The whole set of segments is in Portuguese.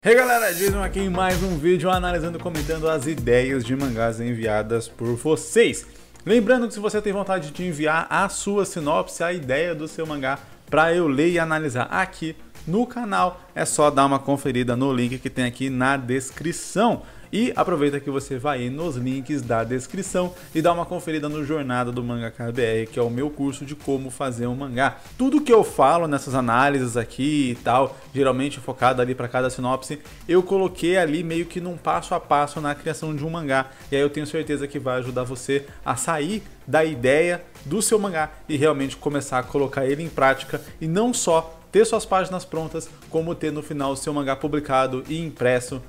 Hey galera, Jason aqui em mais um vídeo analisando e comentando as ideias de mangás enviadas por vocês. Lembrando que se você tem vontade de enviar a sua sinopse, a ideia do seu mangá, para eu ler e analisar aqui no canal, é só dar uma conferida no link que tem aqui na descrição. E aproveita que você vai aí nos links da descrição e dá uma conferida no Jornada do Mangaka BR, que é o meu curso de como fazer um mangá. Tudo que eu falo nessas análises aqui e tal, geralmente focado ali para cada sinopse, eu coloquei ali meio que num passo a passo na criação de um mangá. E aí eu tenho certeza que vai ajudar você a sair da ideia do seu mangá e realmente começar a colocar ele em prática e não só ter suas páginas prontas, como ter no final o seu mangá publicado e impresso,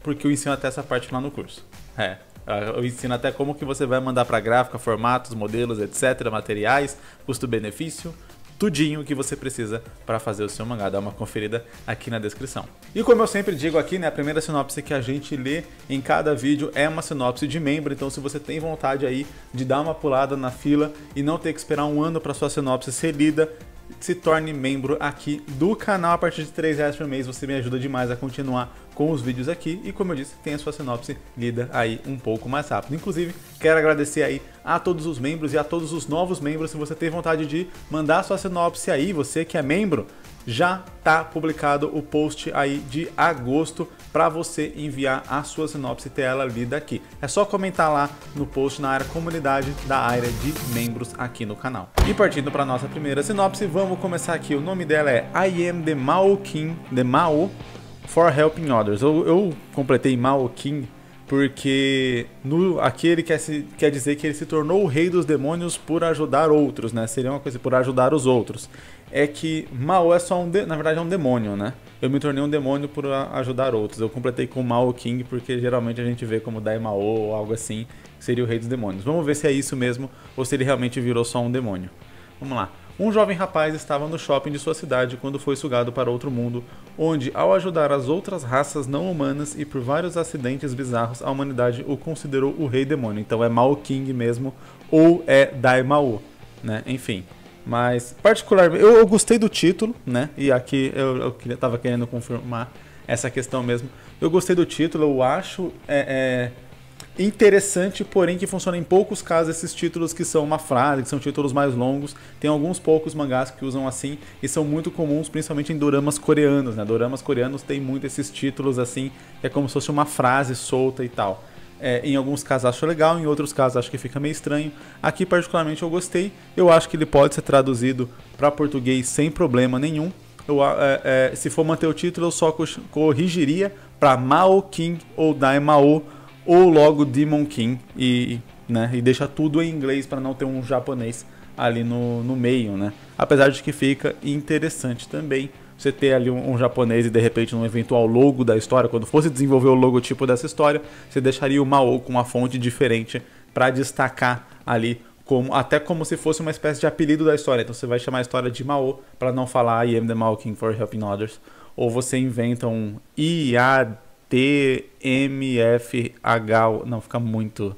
porque eu ensino até essa parte lá no curso. Eu ensino até como que você vai mandar para gráfica, formatos, modelos, etc, materiais, custo-benefício, tudinho que você precisa para fazer o seu mangá. Dá uma conferida aqui na descrição. E como eu sempre digo aqui, né, a primeira sinopse que a gente lê em cada vídeo é uma sinopse de membro, então se você tem vontade aí de dar uma pulada na fila e não ter que esperar um ano para sua sinopse ser lida, se torne membro aqui do canal. A partir de R$3 por mês você me ajuda demais a continuar com os vídeos aqui e, como eu disse, tem a sua sinopse lida aí um pouco mais rápido. Inclusive, quero agradecer aí a todos os membros e a todos os novos membros. Se você tem vontade de mandar sua sinopse aí, você que é membro, já tá publicado o post aí de agosto para você enviar a sua sinopse e ter ela lida aqui. É só comentar lá no post na área comunidade da área de membros aqui no canal. E partindo para nossa primeira sinopse, vamos começar aqui. O nome dela é I Am the Mao King, the Mao for Helping Others. Eu completei Mao King porque aqui ele quer dizer que ele se tornou o rei dos demônios por ajudar outros, né? Seria uma coisa por ajudar os outros. É que Mao é só na verdade é um demônio, né? Eu me tornei um demônio por ajudar outros. Eu completei com Mao King porque geralmente a gente vê como Daimao ou algo assim, que seria o rei dos demônios. Vamos ver se é isso mesmo ou se ele realmente virou só um demônio. Vamos lá. Um jovem rapaz estava no shopping de sua cidade quando foi sugado para outro mundo, onde, ao ajudar as outras raças não humanas e por vários acidentes bizarros, a humanidade o considerou o rei demônio. Então é Mao King mesmo, ou é Daimao, né? Enfim. Mas, particularmente, eu gostei do título, né? E aqui eu tava querendo confirmar essa questão mesmo. Eu gostei do título, eu acho interessante, porém que funciona em poucos casos esses títulos que são uma frase, que são títulos mais longos. Tem alguns poucos mangás que usam assim e são muito comuns, principalmente em doramas coreanos, né? Doramas coreanos tem muito esses títulos assim, que é como se fosse uma frase solta e tal. Em alguns casos acho legal, em outros casos acho que fica meio estranho. Aqui particularmente eu gostei, eu acho que ele pode ser traduzido para português sem problema nenhum. Se for manter o título eu só corrigiria para Mao King ou Daimao, ou logo Demon King, né, e deixa tudo em inglês para não ter um japonês ali no meio, né? Apesar de que fica interessante também você ter ali um japonês e de repente um eventual logo da história, quando fosse desenvolver o logotipo dessa história, você deixaria o Mao com uma fonte diferente para destacar ali, até como se fosse uma espécie de apelido da história. Então você vai chamar a história de Mao para não falar I am the Mao King for helping others, ou você inventa um TMFH, não, fica muito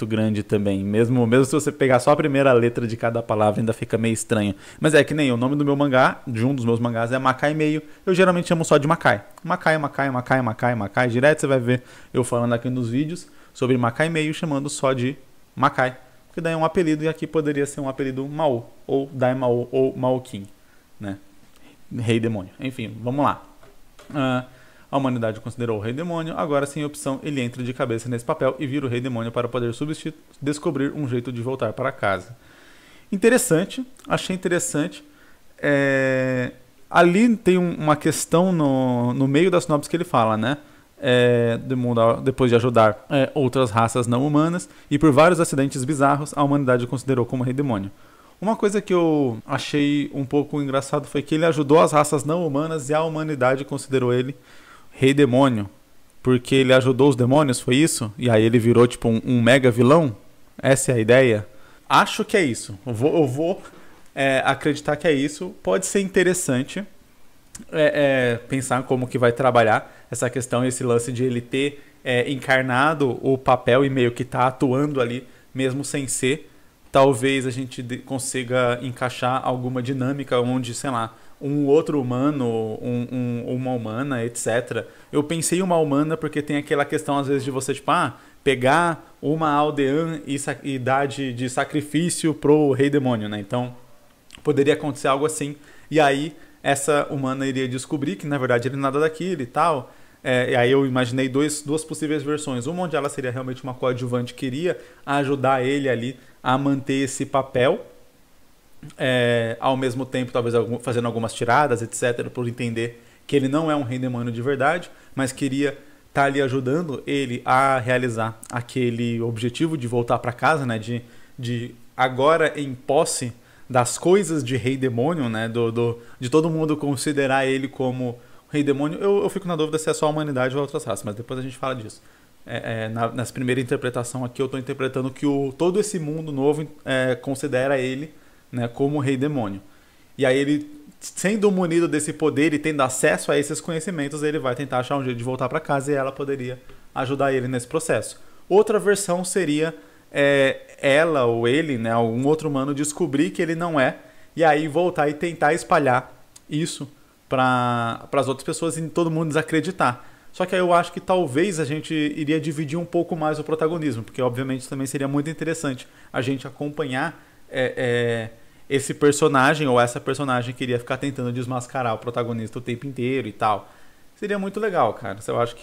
grande também. Mesmo se você pegar só a primeira letra de cada palavra, ainda fica meio estranho. Mas é que nem o nome do meu mangá, de um dos meus mangás, é Makai Meio. Eu geralmente chamo só de Makai. Makai. Direto você vai ver eu falando aqui nos vídeos sobre Makai Meio, chamando só de Makai. Porque daí é um apelido, e aqui poderia ser um apelido Mao, ou Daimao, ou Mao King, né? Rei demônio. Enfim, vamos lá. A humanidade considerou o rei demônio, agora sem opção ele entra de cabeça nesse papel e vira o rei demônio para poder descobrir um jeito de voltar para casa. Interessante, achei interessante. Ali tem uma questão no meio da sinopse que ele fala, né? Depois de ajudar outras raças não humanas e por vários acidentes bizarros, a humanidade o considerou como rei demônio. Uma coisa que eu achei um pouco engraçado foi que ele ajudou as raças não humanas e a humanidade considerou ele rei demônio, porque ele ajudou os demônios, foi isso? E aí ele virou tipo um mega vilão? Essa é a ideia? Acho que é isso. Eu vou acreditar que é isso. Pode ser interessante pensar como que vai trabalhar essa questão, esse lance de ele ter encarnado o papel e meio que tá atuando ali, mesmo sem ser. Talvez a gente consiga encaixar alguma dinâmica onde, sei lá, um outro humano, uma humana, etc. Eu pensei em uma humana porque tem aquela questão, às vezes, de você, tipo, pegar uma aldeã e dar de sacrifício pro rei demônio, né? Então, poderia acontecer algo assim. E aí, essa humana iria descobrir que, na verdade, ele nada daquilo e tal. E aí eu imaginei duas possíveis versões. Uma onde ela seria realmente uma coadjuvante que iria ajudar ele ali a manter esse papel. Ao mesmo tempo, talvez fazendo algumas tiradas, etc., por entender que ele não é um rei demônio de verdade, mas queria estar ali ajudando ele a realizar aquele objetivo de voltar para casa, né? De agora em posse das coisas de rei demônio, né? De todo mundo considerar ele como rei demônio. Eu fico na dúvida se é só a humanidade ou outras raças, mas depois a gente fala disso. Nessa primeira interpretação aqui, eu estou interpretando que todo esse mundo novo considera ele, né, como rei demônio. E aí ele, sendo munido desse poder e tendo acesso a esses conhecimentos, ele vai tentar achar um jeito de voltar para casa e ela poderia ajudar ele nesse processo. Outra versão seria ela ou ele, né, algum outro humano, descobrir que ele não é, e aí voltar e tentar espalhar isso para as outras pessoas e todo mundo desacreditar. Só que aí eu acho que talvez a gente iria dividir um pouco mais o protagonismo, porque obviamente também seria muito interessante a gente acompanhar esse personagem ou essa personagem que iria ficar tentando desmascarar o protagonista o tempo inteiro e tal. Seria muito legal, cara. Eu acho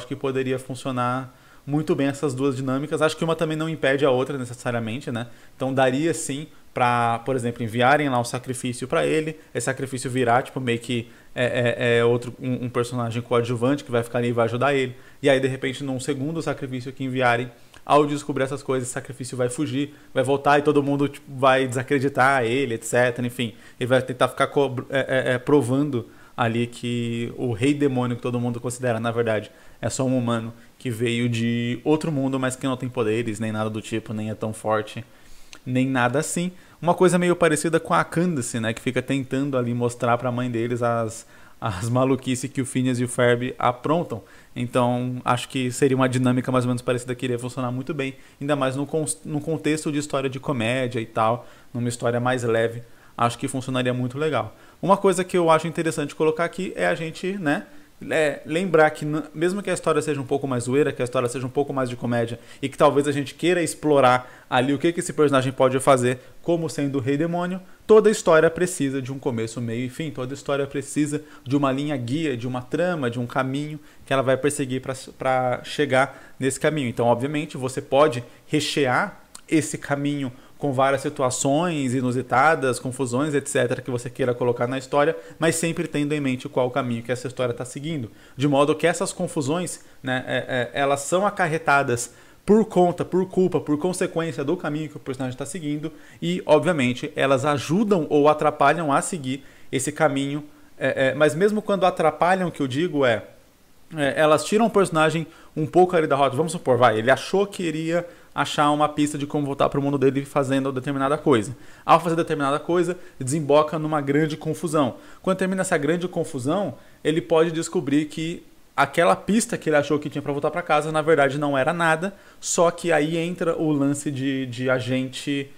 que poderia funcionar muito bem essas duas dinâmicas. Acho que uma também não impede a outra necessariamente, né? Então daria sim para, por exemplo, enviarem lá um sacrifício para ele, esse sacrifício virar tipo meio que um personagem coadjuvante que vai ficar ali e vai ajudar ele. E aí de repente num segundo sacrifício que enviarem, ao descobrir essas coisas, esse sacrifício vai fugir, vai voltar e todo mundo tipo, vai desacreditar ele, etc. Enfim, ele vai tentar ficar provando ali que o rei demônio que todo mundo considera, na verdade, é só um humano que veio de outro mundo, mas que não tem poderes, nem nada do tipo, nem é tão forte, nem nada assim. Uma coisa meio parecida com a Candace, né, que fica tentando ali mostrar para a mãe deles as maluquices que o Phineas e o Ferb aprontam. Então, acho que seria uma dinâmica mais ou menos parecida que iria funcionar muito bem, ainda mais no contexto de história de comédia e tal, numa história mais leve, acho que funcionaria muito legal. Uma coisa que eu acho interessante colocar aqui é a gente, né, lembrar que mesmo que a história seja um pouco mais zoeira, que a história seja um pouco mais de comédia e que talvez a gente queira explorar ali o que esse personagem pode fazer como sendo o rei demônio, toda história precisa de um começo, meio e fim. Toda história precisa de uma linha guia, de uma trama, de um caminho que ela vai perseguir para chegar nesse caminho. Então, obviamente, você pode rechear esse caminho com várias situações inusitadas, confusões, etc., que você queira colocar na história, mas sempre tendo em mente qual o caminho que essa história está seguindo. De modo que essas confusões, né, elas são acarretadas por conta, por culpa, por consequência do caminho que o personagem está seguindo e, obviamente, elas ajudam ou atrapalham a seguir esse caminho, mas mesmo quando atrapalham, o que eu digo elas tiram o personagem um pouco ali da rota. Vamos supor, ele achou que iria achar uma pista de como voltar para o mundo dele fazendo determinada coisa. Ao fazer determinada coisa, desemboca numa grande confusão. Quando termina essa grande confusão, ele pode descobrir que aquela pista que ele achou que tinha para voltar para casa, na verdade não era nada, só que aí entra o lance de a gente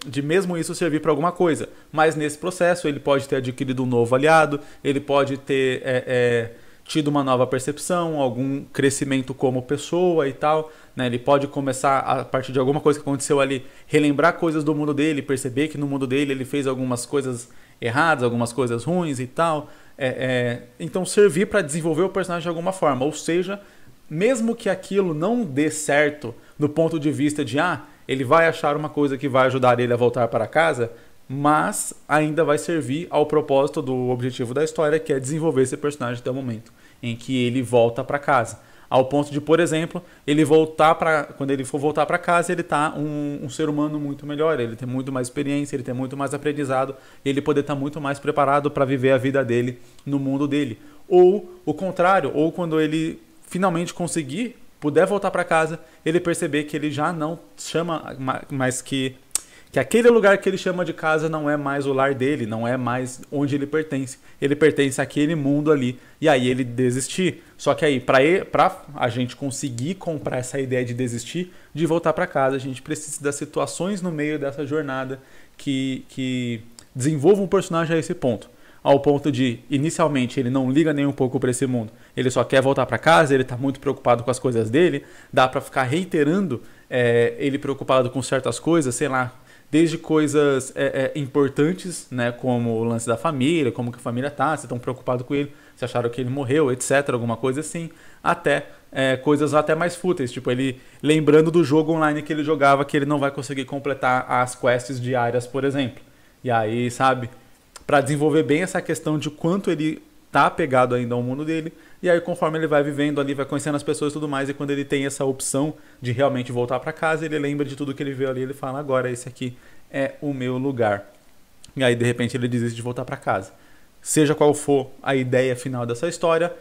de mesmo isso servir para alguma coisa. Mas nesse processo ele pode ter adquirido um novo aliado, ele pode ter tido uma nova percepção, algum crescimento como pessoa e tal, né? Ele pode começar, a partir de alguma coisa que aconteceu ali, relembrar coisas do mundo dele, perceber que no mundo dele ele fez algumas coisas erradas, algumas coisas ruins e tal. Então servir para desenvolver o personagem de alguma forma, ou seja, mesmo que aquilo não dê certo do ponto de vista de ele vai achar uma coisa que vai ajudar ele a voltar para casa, mas ainda vai servir ao propósito do objetivo da história, que é desenvolver esse personagem até o momento em que ele volta para casa. Ao ponto de, por exemplo, quando ele for voltar para casa, ele tá um ser humano muito melhor, ele tem muito mais experiência, ele tem muito mais aprendizado, ele poder estar muito mais preparado para viver a vida dele no mundo dele. Ou o contrário, ou quando ele finalmente puder voltar para casa, ele perceber que ele já não chama mais que aquele lugar que ele chama de casa não é mais o lar dele, não é mais onde ele pertence. Ele pertence àquele mundo ali, e aí ele desistir. Só que aí, para a gente conseguir comprar essa ideia de desistir, de voltar para casa, a gente precisa das situações no meio dessa jornada que desenvolvam o personagem a esse ponto. Ao ponto de, inicialmente, ele não liga nem um pouco para esse mundo. Ele só quer voltar para casa, ele está muito preocupado com as coisas dele. Dá para ficar reiterando ele preocupado com certas coisas, sei lá, desde coisas importantes, né, como o lance da família, como que a família tá, se estão preocupados com ele, se acharam que ele morreu, etc, alguma coisa assim, até coisas até mais fúteis, tipo ele lembrando do jogo online que ele jogava, que ele não vai conseguir completar as quests diárias, por exemplo. E aí, sabe, para desenvolver bem essa questão de quanto ele tá apegado ainda ao mundo dele, e aí conforme ele vai vivendo ali, vai conhecendo as pessoas e tudo mais, e quando ele tem essa opção de realmente voltar para casa, ele lembra de tudo que ele viu ali, ele fala, agora esse aqui é o meu lugar. E aí de repente ele desiste de voltar para casa. Seja qual for a ideia final dessa história,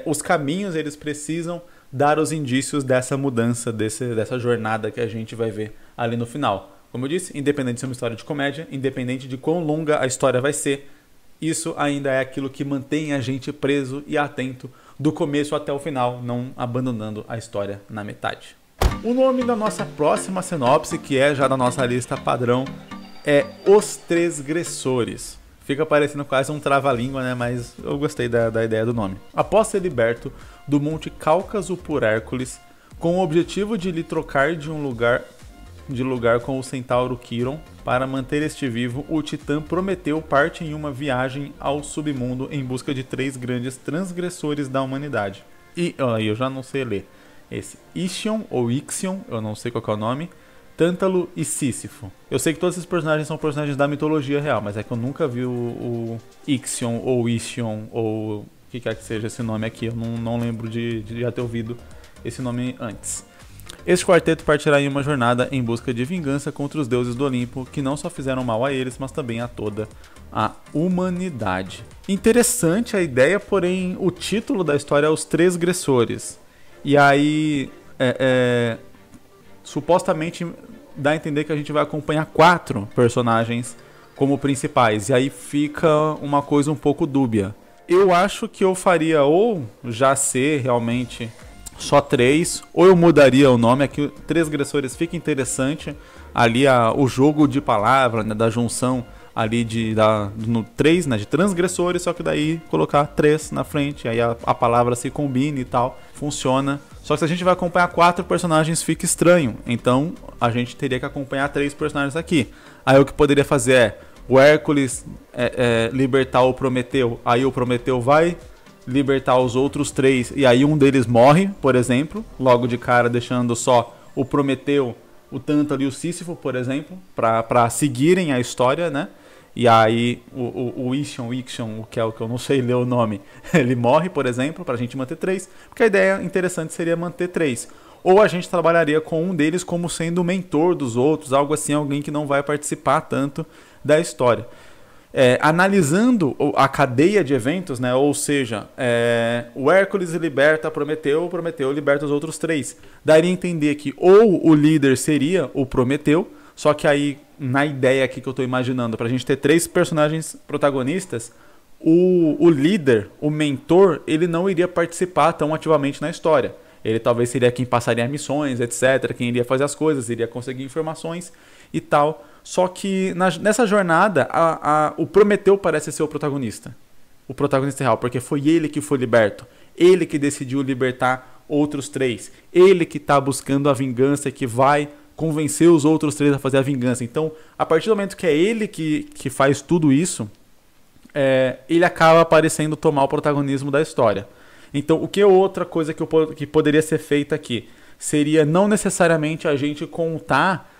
os caminhos eles precisam dar os indícios dessa mudança, dessa jornada que a gente vai ver ali no final. Como eu disse, independente de ser uma história de comédia, independente de quão longa a história vai ser, isso ainda é aquilo que mantém a gente preso e atento do começo até o final, não abandonando a história na metade. O nome da nossa próxima sinopse, que é já da nossa lista padrão, é Os Transgressores. Fica parecendo quase um trava-língua, né? Mas eu gostei da ideia do nome. Após ser liberto do Monte Cáucaso por Hércules, com o objetivo de lhe trocar de lugar com o centauro Quiron, para manter este vivo, o titã Prometeu parte em uma viagem ao submundo em busca de 3 grandes transgressores da humanidade. E aí eu já não sei ler. Esse Ixion ou Ixion, eu não sei qual é o nome, Tântalo e Sísifo. Eu sei que todos esses personagens são personagens da mitologia real, mas é que eu nunca vi o Ixion ou Ixion ou o que quer que seja esse nome aqui. Eu não lembro de já ter ouvido esse nome antes. Este quarteto partirá em uma jornada em busca de vingança contra os deuses do Olimpo, que não só fizeram mal a eles, mas também a toda a humanidade. Interessante a ideia, porém o título da história é Os Transgressores. E aí, supostamente dá a entender que a gente vai acompanhar 4 personagens como principais. E aí fica uma coisa um pouco dúbia. Eu acho que eu faria ou já ser realmente só 3, ou eu mudaria o nome, aqui Transgressores fica interessante, ali o jogo de palavra, né, da junção ali no 3, né, de transgressores, só que daí colocar 3 na frente, aí a palavra se combina e tal, funciona. Só que se a gente vai acompanhar 4 personagens fica estranho, então a gente teria que acompanhar 3 personagens aqui. Aí o que poderia fazer é o Hércules libertar o Prometeu, aí o Prometeu vai libertar os outros 3 e aí um deles morre, por exemplo, logo de cara deixando só o Prometeu, o Tântalo e o Sísifo, por exemplo, para seguirem a história, né? E aí o Ixion, que é o que eu não sei ler o nome, ele morre, por exemplo, pra gente manter 3, porque a ideia interessante seria manter 3. Ou a gente trabalharia com um deles como sendo o mentor dos outros, algo assim, alguém que não vai participar tanto da história. Analisando a cadeia de eventos, né? Ou seja, o Hércules liberta Prometeu, Prometeu liberta os outros 3. Daria a entender que ou o líder seria o Prometeu, só que aí, na ideia aqui que eu estou imaginando, para a gente ter 3 personagens protagonistas, o líder, o mentor, ele não iria participar tão ativamente na história. Ele talvez seria quem passaria missões, etc., quem iria fazer as coisas, iria conseguir informações e tal. Só que nessa jornada, o Prometeu parece ser o protagonista real, porque foi ele que foi liberto, ele que decidiu libertar outros 3, ele que está buscando a vingança e que vai convencer os outros 3 a fazer a vingança. Então, a partir do momento que é ele que faz tudo isso, ele acaba aparecendo tomar o protagonismo da história. Então, o que é outra coisa que poderia ser feita aqui? Seria não necessariamente a gente contar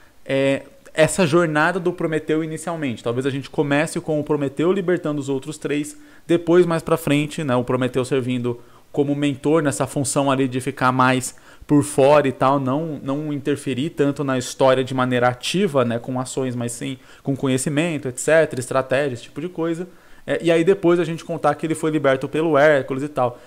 essa jornada do Prometeu inicialmente. Talvez a gente comece com o Prometeu libertando os outros 3, depois mais pra frente, né, o Prometeu servindo como mentor nessa função ali de ficar mais por fora e tal, não interferir tanto na história de maneira ativa, né, com ações, mas sim com conhecimento, etc, estratégia, esse tipo de coisa. E aí depois a gente contar que ele foi liberto pelo Hércules e tal.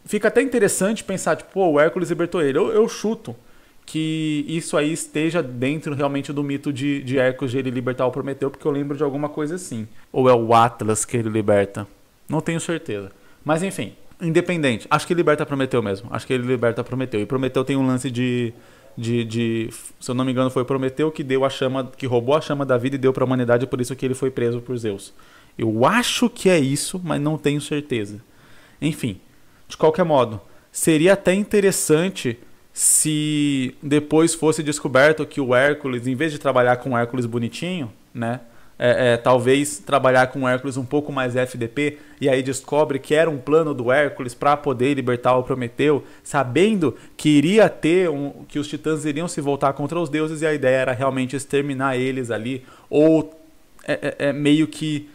Fica até interessante pensar, tipo, o Hércules libertou ele. Eu chuto que isso aí esteja dentro realmente do mito de Hércules de ele libertar o Prometeu, porque eu lembro de alguma coisa assim. Ou é o Atlas que ele liberta? Não tenho certeza. Mas enfim, independente. Acho que ele liberta Prometeu mesmo. Acho que ele liberta Prometeu. E Prometeu tem um lance de se eu não me engano, foi Prometeu que deu a chama, que roubou a chama da vida e deu para a humanidade, por isso que ele foi preso por Zeus. Eu acho que é isso, mas não tenho certeza. Enfim, de qualquer modo, seria até interessante se depois fosse descoberto que o Hércules, em vez de trabalhar com o Hércules bonitinho, né, talvez trabalhar com o Hércules um pouco mais FDP, e aí descobre que era um plano do Hércules para poder libertar o Prometeu, sabendo que iria ter que os titãs iriam se voltar contra os deuses, e a ideia era realmente exterminar eles ali, ou meio que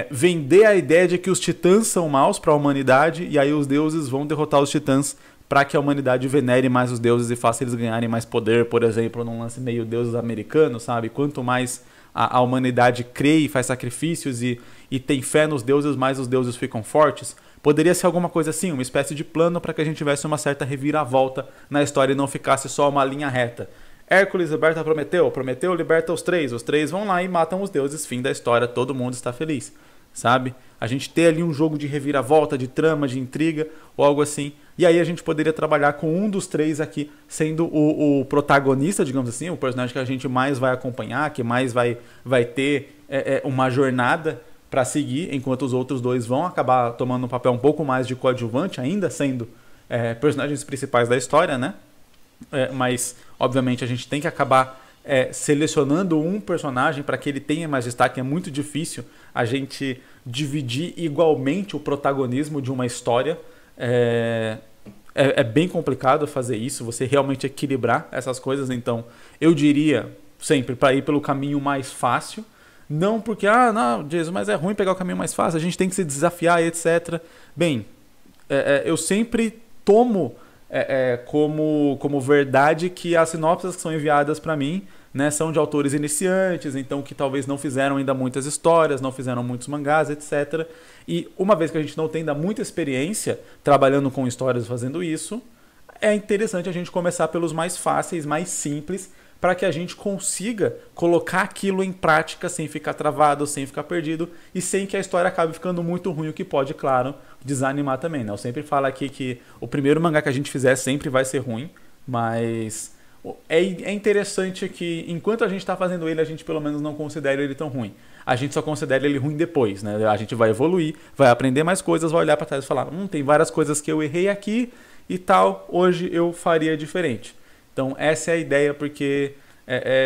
vender a ideia de que os titãs são maus para a humanidade, e aí os deuses vão derrotar os titãs para que a humanidade venere mais os deuses e faça eles ganharem mais poder, por exemplo, num lance meio deuses americanos, sabe? Quanto mais a humanidade crê e faz sacrifícios e tem fé nos deuses, mais os deuses ficam fortes. Poderia ser alguma coisa assim, uma espécie de plano para que a gente tivesse uma certa reviravolta na história e não ficasse só uma linha reta. Hércules liberta Prometeu, Prometeu liberta os três vão lá e matam os deuses, fim da história, todo mundo está feliz, sabe? A gente ter ali um jogo de reviravolta, de trama, de intriga ou algo assim. E aí a gente poderia trabalhar com um dos três aqui sendo o protagonista, digamos assim, o personagem que a gente mais vai acompanhar, que mais vai ter uma jornada para seguir, enquanto os outros dois vão acabar tomando um papel um pouco mais de coadjuvante, ainda sendo personagens principais da história, né? Mas, obviamente, a gente tem que acabar selecionando um personagem para que ele tenha mais destaque. É muito difícil a gente dividir igualmente o protagonismo de uma história. É bem complicado fazer isso, você realmente equilibrar essas coisas. Então, eu diria sempre para ir pelo caminho mais fácil. Não porque, não, Jesus, mas é ruim pegar o caminho mais fácil, a gente tem que se desafiar, etc. Bem, eu sempre tomo como verdade que as sinopses que são enviadas para mim, né, são de autores iniciantes, então que talvez não fizeram ainda muitas histórias, não fizeram muitos mangás, etc. E uma vez que a gente não tem ainda muita experiência trabalhando com histórias fazendo isso, é interessante a gente começar pelos mais fáceis, mais simples, para que a gente consiga colocar aquilo em prática sem ficar travado, sem ficar perdido e sem que a história acabe ficando muito ruim, o que pode, claro, desanimar também, né? Eu sempre falo aqui que o primeiro mangá que a gente fizer sempre vai ser ruim, mas é interessante que enquanto a gente está fazendo ele, a gente pelo menos não considera ele tão ruim. A gente só considera ele ruim depois, né? A gente vai evoluir, vai aprender mais coisas, vai olhar para trás e falar, tem várias coisas que eu errei aqui e tal, hoje eu faria diferente. Então essa é a ideia, porque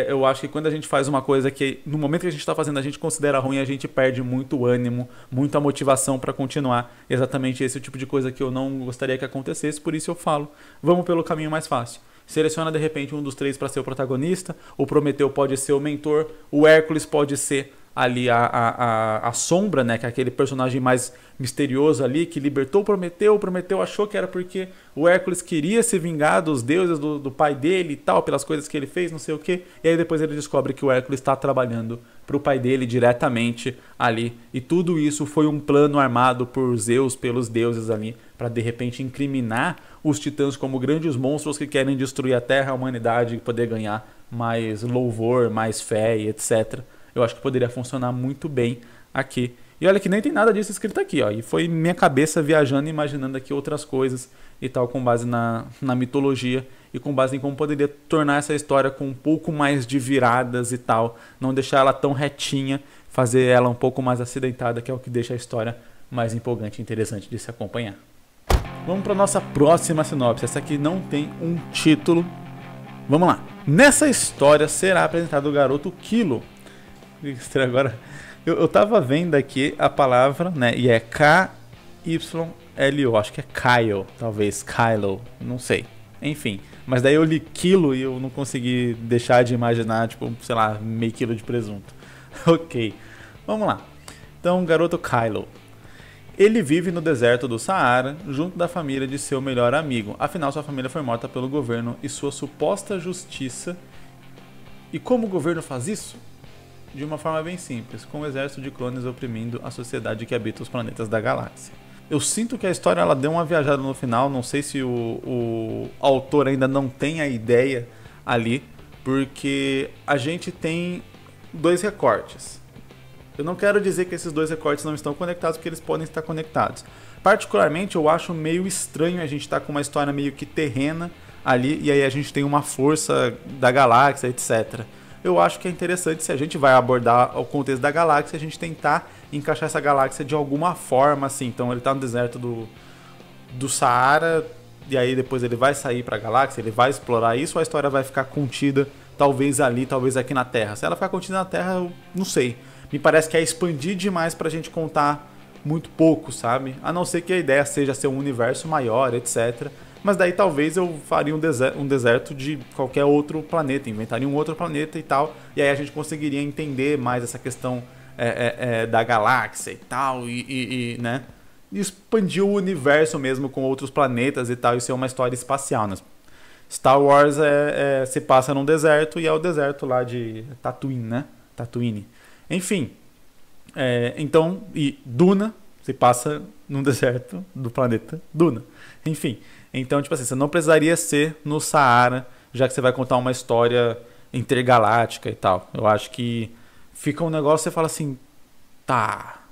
eu acho que quando a gente faz uma coisa que no momento que a gente está fazendo a gente considera ruim, a gente perde muito ânimo, muita motivação para continuar. Exatamente esse é o tipo de coisa que eu não gostaria que acontecesse, por isso eu falo, vamos pelo caminho mais fácil. Seleciona de repente um dos três para ser o protagonista, o Prometeu pode ser o mentor, o Hércules pode ser ali a sombra, né, que é aquele personagem mais misterioso ali, que libertou o Prometeu achou que era porque o Hércules queria se vingar dos deuses do pai dele e tal, pelas coisas que ele fez, não sei o que, e aí depois ele descobre que o Hércules está trabalhando para o pai dele diretamente ali, e tudo isso foi um plano armado por Zeus, pelos deuses ali, para de repente incriminar os titãs como grandes monstros que querem destruir a Terra, a humanidade, e poder ganhar mais louvor, mais fé e etc. Eu acho que poderia funcionar muito bem aqui. E olha que nem tem nada disso escrito aqui, ó. E foi minha cabeça viajando e imaginando aqui outras coisas e tal, com base na mitologia e com base em como poderia tornar essa história com um pouco mais de viradas e tal. Não deixar ela tão retinha, fazer ela um pouco mais acidentada, que é o que deixa a história mais empolgante e interessante de se acompanhar. Vamos para nossa próxima sinopse. Essa aqui não tem um título. Vamos lá. Nessa história será apresentado o garoto Kilo. Agora, eu tava vendo aqui a palavra, né? E é K-Y-L-O. Acho que é Kyle, talvez Kylo, não sei. Enfim, mas daí eu li quilo e eu não consegui deixar de imaginar, tipo, sei lá, meio quilo de presunto. Ok, vamos lá. Então, garoto Kylo. Ele vive no deserto do Saara, junto da família de seu melhor amigo. Afinal, sua família foi morta pelo governo e sua suposta justiça. E como o governo faz isso? De uma forma bem simples, com um exército de clones oprimindo a sociedade que habita os planetas da galáxia. Eu sinto que a história ela deu uma viajada no final, não sei se o autor ainda não tem a ideia ali, porque a gente tem dois recortes. Eu não quero dizer que esses dois recortes não estão conectados, porque eles podem estar conectados. Particularmente, eu acho meio estranho a gente estar com uma história meio que terrena, ali, e aí a gente tem uma força da galáxia, etc. Eu acho que é interessante, se a gente vai abordar o contexto da galáxia, a gente tentar encaixar essa galáxia de alguma forma, assim. Então ele tá no deserto do Saara, e aí depois ele vai sair pra galáxia, ele vai explorar isso, ou a história vai ficar contida, talvez ali, talvez aqui na Terra. Se ela ficar contida na Terra, eu não sei. Me parece que é expandir demais pra gente contar muito pouco, sabe? A não ser que a ideia seja ser um universo maior, etc. Mas daí talvez eu faria um deserto de qualquer outro planeta, inventaria um outro planeta e tal, e aí a gente conseguiria entender mais essa questão da galáxia e tal, né? E expandir o universo mesmo com outros planetas e tal, e ser uma história espacial, né? Star Wars se passa num deserto, e é o deserto lá de Tatooine, né? Tatooine. Enfim, então, e Duna se passa num deserto do planeta Duna. Enfim, então, tipo assim, você não precisaria ser no Saara, já que você vai contar uma história intergaláctica e tal. Eu acho que fica um negócio, você fala assim, tá,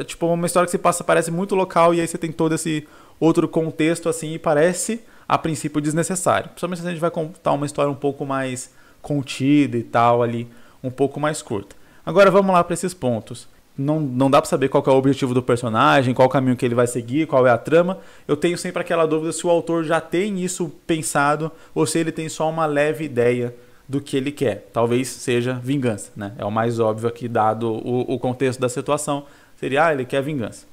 tipo, uma história que se passa parece muito local, e aí você tem todo esse outro contexto, assim, e parece, a princípio, desnecessário. Principalmente se a gente vai contar uma história um pouco mais contida e tal, ali, um pouco mais curta. Agora vamos lá para esses pontos. Não dá para saber qual que é o objetivo do personagem, qual o caminho que ele vai seguir, qual é a trama. Eu tenho sempre aquela dúvida se o autor já tem isso pensado ou se ele tem só uma leve ideia do que ele quer. Talvez seja vingança, né? É o mais óbvio aqui, dado o contexto da situação. Seria, ele quer vingança.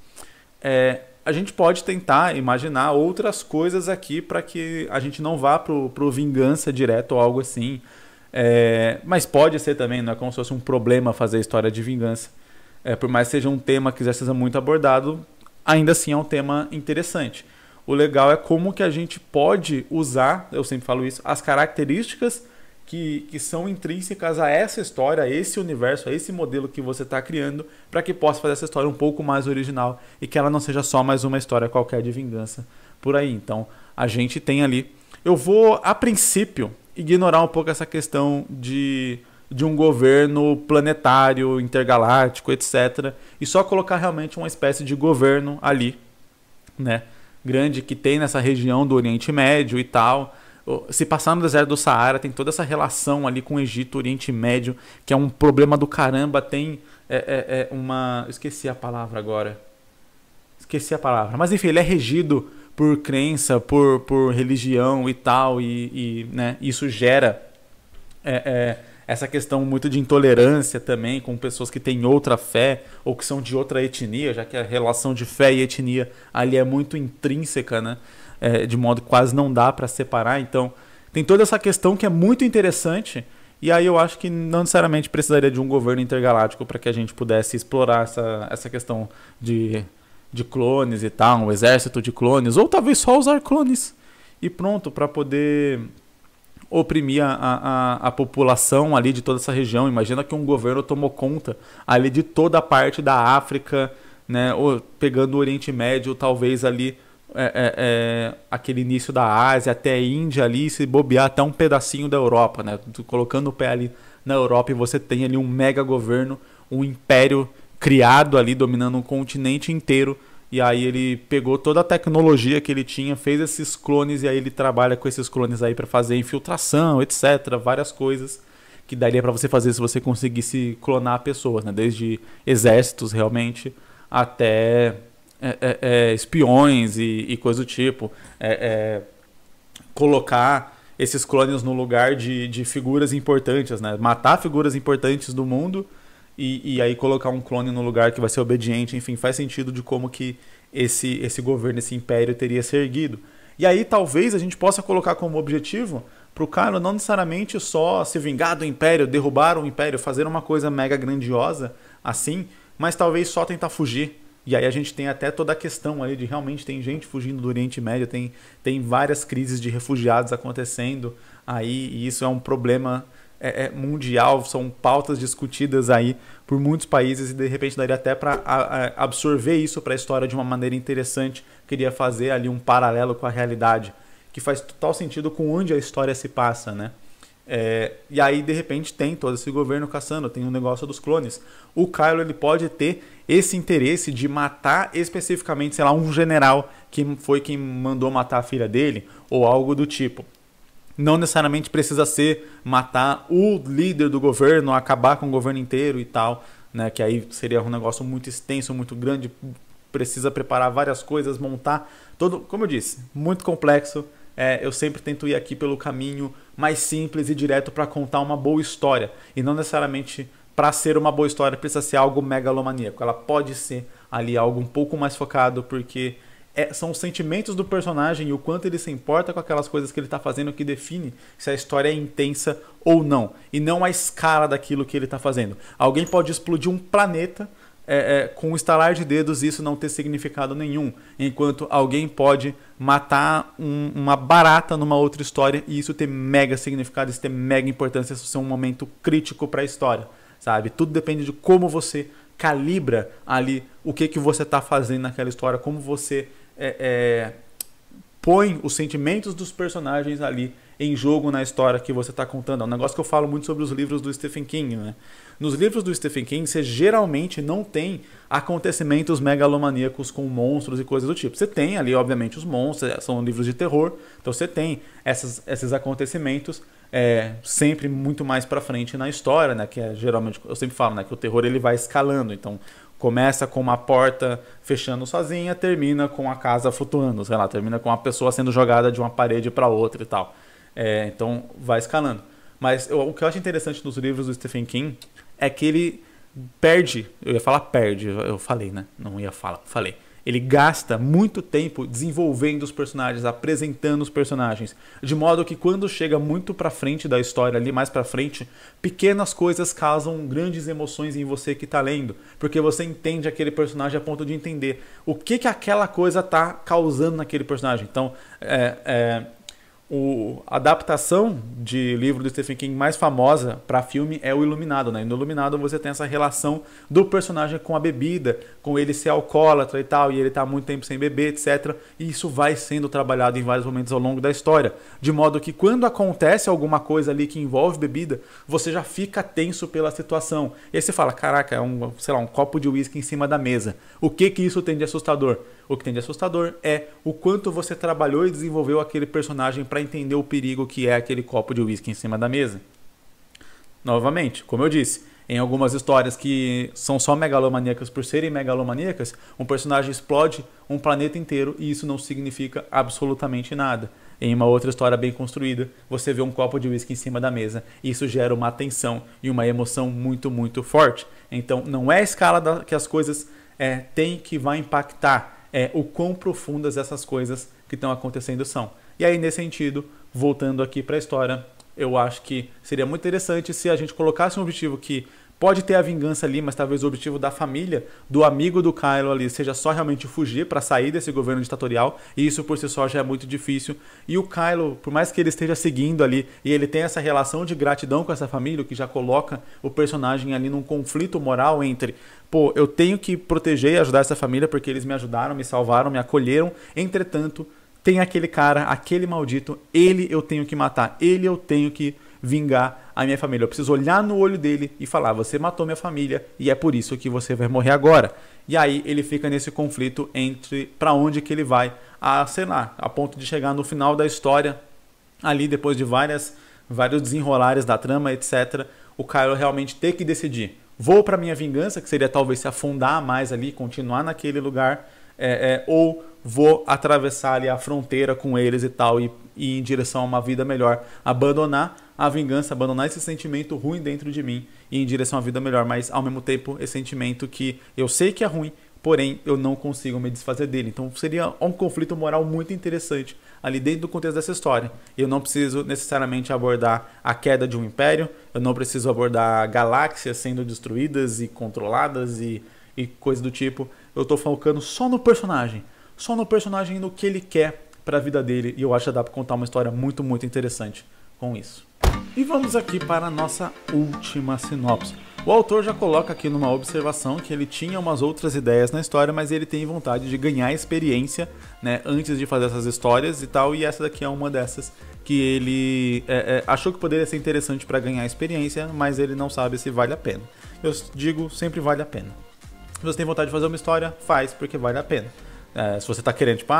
A gente pode tentar imaginar outras coisas aqui para que a gente não vá pro vingança direto ou algo assim. Mas pode ser também, não é como se fosse um problema fazer história de vingança. Por mais que seja um tema que já seja muito abordado, ainda assim é um tema interessante. O legal é como que a gente pode usar, eu sempre falo isso, as características que são intrínsecas a essa história, a esse universo, a esse modelo que você está criando, para que possa fazer essa história um pouco mais original e que ela não seja só mais uma história qualquer de vingança por aí. Então, a gente tem ali... Eu vou, a princípio, ignorar um pouco essa questão de um governo planetário, intergaláctico, etc. E só colocar realmente uma espécie de governo ali, né, grande, que tem nessa região do Oriente Médio e tal. Se passar no deserto do Saara, tem toda essa relação ali com o Egito, Oriente Médio, que é um problema do caramba. Tem uma... Esqueci a palavra agora. Mas enfim, ele é regido por crença, por religião e tal. Né, isso gera... essa questão muito de intolerância também com pessoas que têm outra fé ou que são de outra etnia, já que a relação de fé e etnia ali é muito intrínseca, né? De modo que quase não dá para separar. Então tem toda essa questão que é muito interessante, e aí eu acho que não necessariamente precisaria de um governo intergaláctico para que a gente pudesse explorar essa questão de clones e tal, um exército de clones, ou talvez só usar clones e pronto, para poder oprimir a população ali de toda essa região. Imagina que um governo tomou conta ali de toda a parte da África, né, ou pegando o Oriente Médio, talvez ali aquele início da Ásia até a Índia ali, se bobear até um pedacinho da Europa, né, colocando o pé ali na Europa, e você tem ali um mega governo, um império criado ali, dominando um continente inteiro. E aí ele pegou toda a tecnologia que ele tinha, fez esses clones, e aí ele trabalha com esses clones aí para fazer infiltração, etc. Várias coisas que daria para você fazer se você conseguisse clonar pessoas, né? Desde exércitos realmente até espiões e coisa do tipo. Colocar esses clones no lugar de figuras importantes, né? Matar figuras importantes do mundo. E aí colocar um clone no lugar que vai ser obediente, enfim, faz sentido de como que esse governo, esse império teria se erguido. E aí talvez a gente possa colocar como objetivo para o cara não necessariamente só se vingar do império, derrubar o império, fazer uma coisa mega grandiosa assim, mas talvez só tentar fugir. E aí a gente tem até toda a questão ali de realmente tem gente fugindo do Oriente Médio, tem várias crises de refugiados acontecendo aí, e isso é um problema mundial, são pautas discutidas aí por muitos países, e de repente daria até para absorver isso para a história de uma maneira interessante. Queria fazer ali um paralelo com a realidade, que faz total sentido com onde a história se passa, né? E aí de repente tem todo esse governo caçando, tem um negócio dos clones. O Kylo, ele pode ter esse interesse de matar especificamente, sei lá, um general que foi quem mandou matar a filha dele, ou algo do tipo. Não necessariamente precisa ser matar o líder do governo, acabar com o governo inteiro e tal, né? Que aí seria um negócio muito extenso, muito grande, precisa preparar várias coisas, montar todo, como eu disse, muito complexo. Eu sempre tento ir aqui pelo caminho mais simples e direto para contar uma boa história, e não necessariamente para ser uma boa história precisa ser algo megalomaníaco. Ela pode ser ali algo um pouco mais focado, porque são os sentimentos do personagem e o quanto ele se importa com aquelas coisas que ele está fazendo que define se a história é intensa ou não. E não a escala daquilo que ele está fazendo. Alguém pode explodir um planeta com um estalar de dedos e isso não ter significado nenhum. Enquanto alguém pode matar uma barata numa outra história e isso ter mega significado, isso ter mega importância, isso ser um momento crítico para a história. Sabe? Tudo depende de como você calibra ali o que você está fazendo naquela história, como você põe os sentimentos dos personagens ali em jogo na história que você está contando. É um negócio que eu falo muito sobre os livros do Stephen King, né? Nos livros do Stephen King, você geralmente não tem acontecimentos megalomaníacos com monstros e coisas do tipo. Você tem ali, obviamente, os monstros, são livros de terror, então você tem esses acontecimentos sempre muito mais pra frente na história, né? Que geralmente, eu sempre falo, né, que o terror ele vai escalando, então começa com uma porta fechando sozinha, termina com a casa flutuando, sei lá, termina com uma pessoa sendo jogada de uma parede para outra e tal. Então vai escalando. Mas o que eu acho interessante nos livros do Stephen King é que ele perde, eu ia falar perde, eu falei, né? Não ia falar, falei. Ele gasta muito tempo desenvolvendo os personagens, apresentando os personagens, de modo que quando chega muito pra frente da história ali, mais pra frente, pequenas coisas causam grandes emoções em você que tá lendo, porque você entende aquele personagem a ponto de entender o que aquela coisa tá causando naquele personagem. Então, a adaptação de livro do Stephen King mais famosa para filme é o Iluminado, né? E no Iluminado você tem essa relação do personagem com a bebida, com ele ser alcoólatra e tal, e ele tá há muito tempo sem beber, etc. E isso vai sendo trabalhado em vários momentos ao longo da história, de modo que quando acontece alguma coisa ali que envolve bebida, você já fica tenso pela situação. E aí você fala, caraca, é um copo de uísque em cima da mesa. O que isso tem de assustador? O que tem de assustador é o quanto você trabalhou e desenvolveu aquele personagem para entender o perigo que é aquele copo de uísque em cima da mesa. Novamente, como eu disse, em algumas histórias que são só megalomaníacas por serem megalomaníacas, um personagem explode um planeta inteiro e isso não significa absolutamente nada. Em uma outra história bem construída, você vê um copo de uísque em cima da mesa e isso gera uma tensão e uma emoção muito, muito forte. Então, não é a escala que as coisas têm que vai impactar, o quão profundas essas coisas que estão acontecendo são. E aí, nesse sentido, voltando aqui para a história, eu acho que seria muito interessante se a gente colocasse um objetivo que pode ter a vingança ali, mas talvez o objetivo da família, do amigo do Kylo ali, seja só realmente fugir para sair desse governo ditatorial, e isso por si só já é muito difícil. E o Kylo, por mais que ele esteja seguindo ali, e ele tenha essa relação de gratidão com essa família, o que já coloca o personagem ali num conflito moral entre, pô, eu tenho que proteger e ajudar essa família porque eles me ajudaram, me salvaram, me acolheram, entretanto, tem aquele cara, aquele maldito, ele eu tenho que matar, ele eu tenho que vingar a minha família. Eu preciso olhar no olho dele e falar, você matou minha família e é por isso que você vai morrer agora. E aí ele fica nesse conflito entre para onde que ele vai, sei lá, a ponto de chegar no final da história, ali depois de vários desenrolares da trama, etc. O Kylo realmente ter que decidir, vou para minha vingança, que seria talvez se afundar mais ali, continuar naquele lugar, ou vou atravessar ali a fronteira com eles e tal, e ir em direção a uma vida melhor, abandonar a vingança, abandonar esse sentimento ruim dentro de mim e ir em direção a uma vida melhor, mas ao mesmo tempo esse sentimento que eu sei que é ruim, porém eu não consigo me desfazer dele. Então seria um conflito moral muito interessante ali dentro do contexto dessa história. Eu não preciso necessariamente abordar a queda de um império, eu não preciso abordar galáxias sendo destruídas e controladas e coisa do tipo. Eu estou focando só no personagem e no que ele quer para a vida dele, e eu acho que dá para contar uma história muito, muito interessante com isso. E vamos aqui para a nossa última sinopse. O autor já coloca aqui numa observação que ele tinha umas outras ideias na história, mas ele tem vontade de ganhar experiência, né, antes de fazer essas histórias e tal, e essa daqui é uma dessas que ele achou que poderia ser interessante para ganhar experiência, mas ele não sabe se vale a pena. Eu digo, sempre vale a pena. Se você tem vontade de fazer uma história, faz, porque vale a pena. Se você tá querendo, tipo,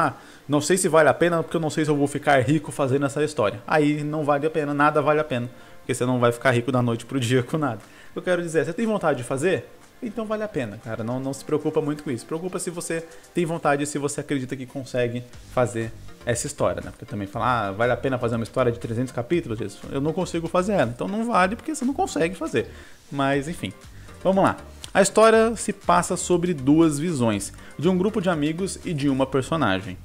não sei se vale a pena porque eu não sei se eu vou ficar rico fazendo essa história. Aí não vale a pena, nada vale a pena. Porque você não vai ficar rico da noite pro dia com nada. Eu quero dizer, você tem vontade de fazer? Então vale a pena, cara. Não se preocupa muito com isso. Se preocupa se você tem vontade e se você acredita que consegue fazer essa história, né? Porque também falar, vale a pena fazer uma história de 300 capítulos? Eu não consigo fazer ela. Então não vale porque você não consegue fazer. Mas enfim, vamos lá. A história se passa sobre duas visões, de um grupo de amigos e de uma personagem.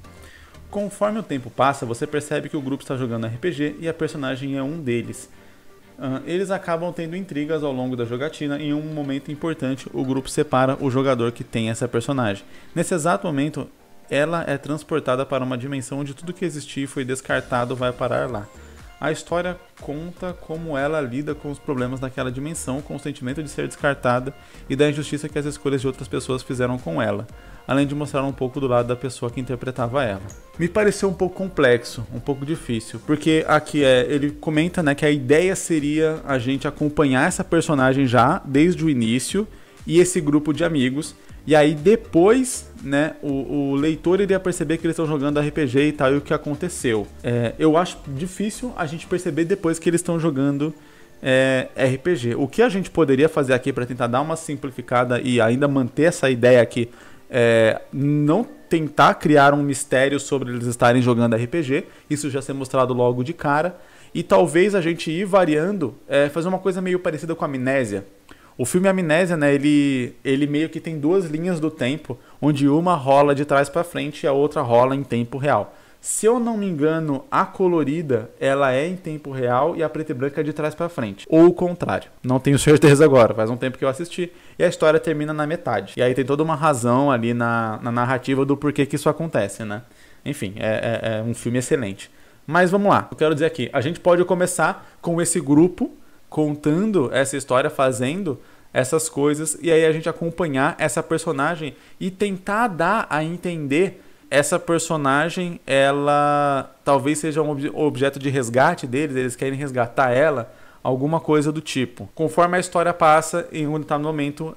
Conforme o tempo passa, você percebe que o grupo está jogando RPG e a personagem é um deles. Eles acabam tendo intrigas ao longo da jogatina e em um momento importante o grupo separa o jogador que tem essa personagem. Nesse exato momento, ela é transportada para uma dimensão onde tudo que existia e foi descartado vai parar lá. A história conta como ela lida com os problemas daquela dimensão, com o sentimento de ser descartada e da injustiça que as escolhas de outras pessoas fizeram com ela, além de mostrar um pouco do lado da pessoa que interpretava ela. Me pareceu um pouco complexo, um pouco difícil, porque aqui ele comenta, né, que a ideia seria a gente acompanhar essa personagem já desde o início e esse grupo de amigos, e aí depois, né, o leitor iria perceber que eles estão jogando RPG e tal, e o que aconteceu. Eu acho difícil a gente perceber depois que eles estão jogando RPG. O que a gente poderia fazer aqui para tentar dar uma simplificada e ainda manter essa ideia aqui, não tentar criar um mistério sobre eles estarem jogando RPG, isso já ser mostrado logo de cara, e talvez a gente ir variando, fazer uma coisa meio parecida com a Amnésia. O filme Amnésia, né, ele meio que tem duas linhas do tempo, onde uma rola de trás para frente e a outra rola em tempo real. Se eu não me engano, a colorida, ela é em tempo real e a preta e branca é de trás para frente. Ou o contrário. Não tenho certeza agora, faz um tempo que eu assisti. E a história termina na metade. E aí tem toda uma razão ali na narrativa do porquê que isso acontece, né? Enfim, é um filme excelente. Mas vamos lá, eu quero dizer aqui, a gente pode começar com esse grupo contando essa história, fazendo essas coisas, e aí a gente acompanhar essa personagem e tentar dar a entender essa personagem, ela talvez seja um objeto de resgate deles, eles querem resgatar ela, alguma coisa do tipo. Conforme a história passa, em um determinado momento,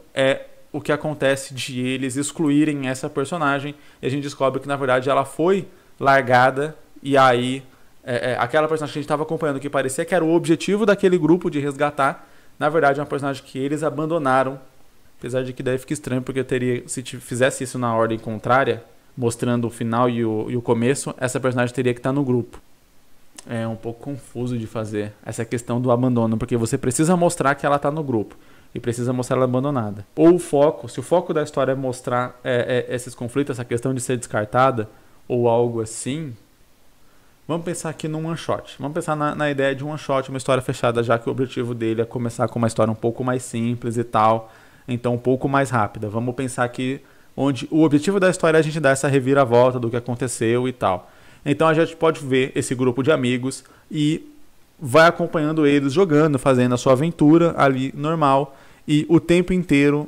o que acontece de eles excluírem essa personagem, e a gente descobre que na verdade ela foi largada, e aí aquela personagem que a gente estava acompanhando, que parecia que era o objetivo daquele grupo de resgatar, na verdade é uma personagem que eles abandonaram, apesar de que daí fica estranho, porque se fizesse isso na ordem contrária, mostrando o final e o começo, essa personagem teria que estar no grupo. É um pouco confuso de fazer essa questão do abandono, porque você precisa mostrar que ela está no grupo e precisa mostrar ela abandonada. Ou se o foco da história é mostrar esses conflitos, essa questão de ser descartada ou algo assim, vamos pensar aqui num one shot. Vamos pensar na ideia de um one shot, uma história fechada, já que o objetivo dele é começar com uma história um pouco mais simples e tal, então um pouco mais rápida. Vamos pensar aqui onde o objetivo da história é a gente dar essa reviravolta do que aconteceu e tal. Então a gente pode ver esse grupo de amigos e vai acompanhando eles jogando, fazendo a sua aventura ali normal, e o tempo inteiro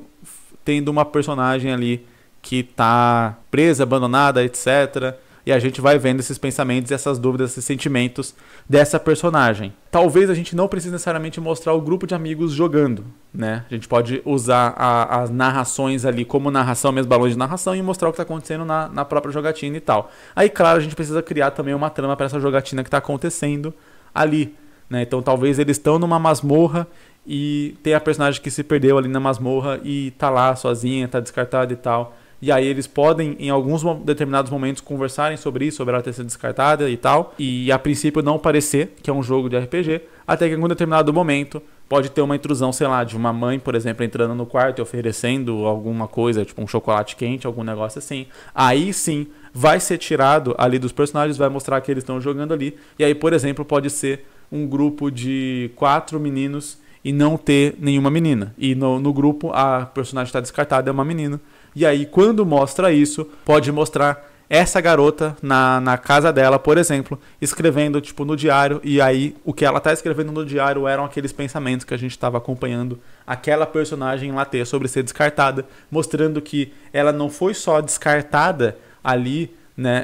tendo uma personagem ali que tá presa, abandonada, etc. E a gente vai vendo esses pensamentos, essas dúvidas, esses sentimentos dessa personagem. Talvez a gente não precise necessariamente mostrar o grupo de amigos jogando, né? A gente pode usar as narrações ali como narração, mesmo balões de narração, e mostrar o que está acontecendo na própria jogatina e tal. Aí, claro, a gente precisa criar também uma trama para essa jogatina que está acontecendo ali, né? Então talvez eles estão numa masmorra e tem a personagem que se perdeu ali na masmorra e tá lá sozinha, tá descartada e tal. E aí eles podem, em alguns determinados momentos, conversarem sobre isso, sobre ela ter sido descartada e tal. E a princípio não parecer que é um jogo de RPG, até que em algum determinado momento pode ter uma intrusão, sei lá, de uma mãe, por exemplo, entrando no quarto e oferecendo alguma coisa, tipo um chocolate quente, algum negócio assim. Aí sim, vai ser tirado ali dos personagens, vai mostrar que eles estão jogando ali. E aí, por exemplo, pode ser um grupo de 4 meninos e não ter nenhuma menina. E no grupo a personagem está descartada, é uma menina. E aí, quando mostra isso, pode mostrar essa garota na casa dela, por exemplo, escrevendo tipo no diário, e aí o que ela está escrevendo no diário eram aqueles pensamentos que a gente estava acompanhando aquela personagem lá ter sobre ser descartada, mostrando que ela não foi só descartada ali, né,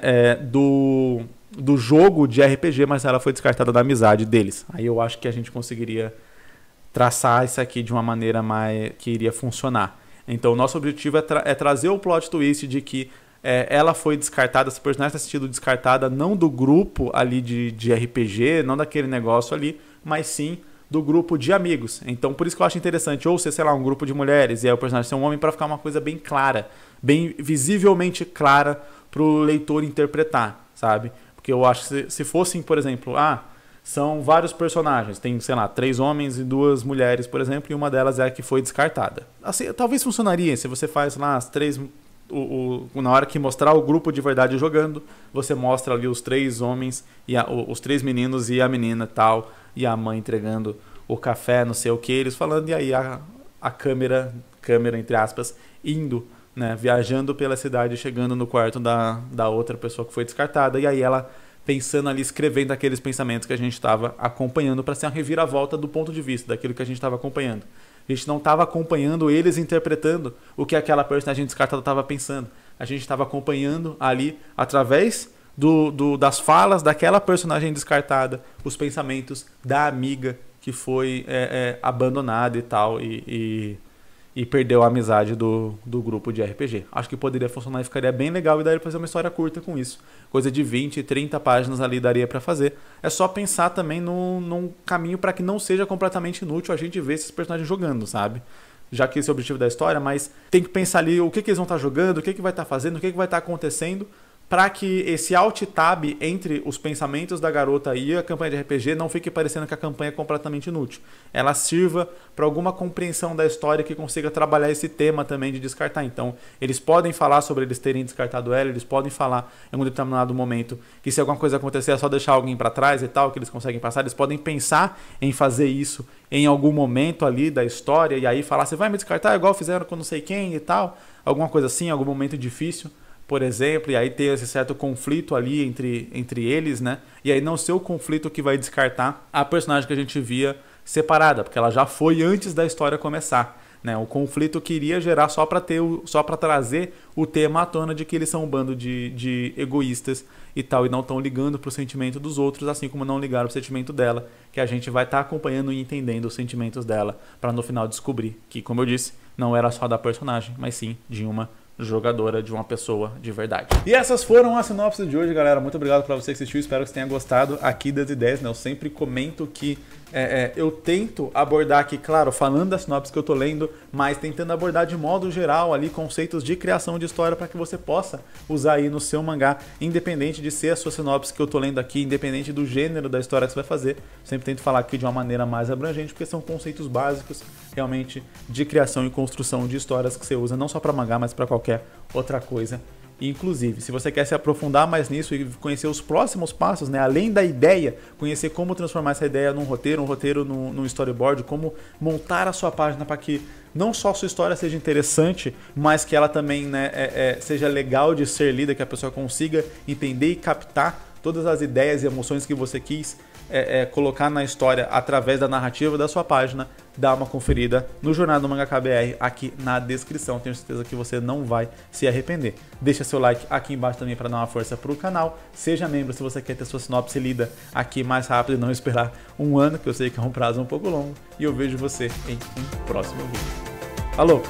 do jogo de RPG, mas ela foi descartada da amizade deles. Aí eu acho que a gente conseguiria traçar isso aqui de uma maneira mais que iria funcionar. Então o nosso objetivo é trazer o plot twist de que ela foi descartada, essa personagem está sendo descartada não do grupo ali de RPG, não daquele negócio ali, mas sim do grupo de amigos. Então por isso que eu acho interessante, ou ser, sei lá, um grupo de mulheres e aí o personagem ser um homem, para ficar uma coisa bem clara, bem visivelmente clara pro leitor interpretar, sabe? Porque eu acho que se fossem, por exemplo, são vários personagens, tem, sei lá, 3 homens e 2 mulheres, por exemplo, e uma delas é a que foi descartada. Assim, talvez funcionaria se você faz lá as 3... na hora que mostrar o grupo de verdade jogando, você mostra ali os 3 homens, e os 3 meninos e a menina tal, e a mãe entregando o café, não sei o que, eles falando, e aí a câmera entre aspas, indo, né, viajando pela cidade, chegando no quarto da outra pessoa que foi descartada, e aí ela pensando ali, escrevendo aqueles pensamentos que a gente estava acompanhando, para ser uma reviravolta do ponto de vista daquilo que a gente estava acompanhando. A gente não estava acompanhando eles interpretando o que aquela personagem descartada estava pensando. A gente estava acompanhando ali, através das falas daquela personagem descartada, os pensamentos da amiga que foi abandonada e tal, e perdeu a amizade do grupo de RPG. Acho que poderia funcionar e ficaria bem legal, e daria para fazer uma história curta com isso. Coisa de 20, 30 páginas ali daria para fazer. É só pensar também num caminho para que não seja completamente inútil a gente ver esses personagens jogando, sabe? Já que esse é o objetivo da história, mas tem que pensar ali o que eles vão estar jogando, o que vai estar fazendo, o que vai estar acontecendo, para que esse alt-tab entre os pensamentos da garota e a campanha de RPG não fique parecendo que a campanha é completamente inútil. Ela sirva para alguma compreensão da história que consiga trabalhar esse tema também de descartar. Então, eles podem falar sobre eles terem descartado ela, eles podem falar em um determinado momento que se alguma coisa acontecer é só deixar alguém para trás e tal, que eles conseguem passar. Eles podem pensar em fazer isso em algum momento ali da história e aí falar, você vai me descartar igual fizeram com não sei quem e tal, alguma coisa assim, algum momento difícil, por exemplo, e aí ter esse certo conflito ali entre eles, né? E aí não ser o conflito que vai descartar a personagem que a gente via separada, porque ela já foi antes da história começar, né? O conflito que iria gerar só para trazer o tema à tona de que eles são um bando de egoístas e tal, e não estão ligando para o sentimento dos outros, assim como não ligaram para o sentimento dela, que a gente vai estar acompanhando e entendendo os sentimentos dela, para no final descobrir que, como eu disse, não era só da personagem, mas sim de uma jogadora, de uma pessoa de verdade. E essas foram as sinopses de hoje, galera. Muito obrigado para você que assistiu, espero que você tenha gostado aqui das ideias, né? Eu sempre comento que eu tento abordar aqui, claro, falando da sinopse que eu tô lendo, mas tentando abordar de modo geral ali conceitos de criação de história para que você possa usar aí no seu mangá, independente de ser a sua sinopse que eu tô lendo aqui, independente do gênero da história que você vai fazer. Sempre tento falar aqui de uma maneira mais abrangente, porque são conceitos básicos realmente de criação e construção de histórias que você usa não só para mangá, mas para qualquer outra coisa. Inclusive, se você quer se aprofundar mais nisso e conhecer os próximos passos, né, além da ideia, conhecer como transformar essa ideia num roteiro num storyboard, como montar a sua página para que não só a sua história seja interessante, mas que ela também, né, seja legal de ser lida, que a pessoa consiga entender e captar todas as ideias e emoções que você quis colocar na história através da narrativa da sua página, dá uma conferida no Jornada do Mangaka BR aqui na descrição. Tenho certeza que você não vai se arrepender. Deixa seu like aqui embaixo também para dar uma força para o canal. Seja membro se você quer ter sua sinopse lida aqui mais rápido e não esperar um ano, que eu sei que é um prazo um pouco longo. E eu vejo você em um próximo vídeo. Falou!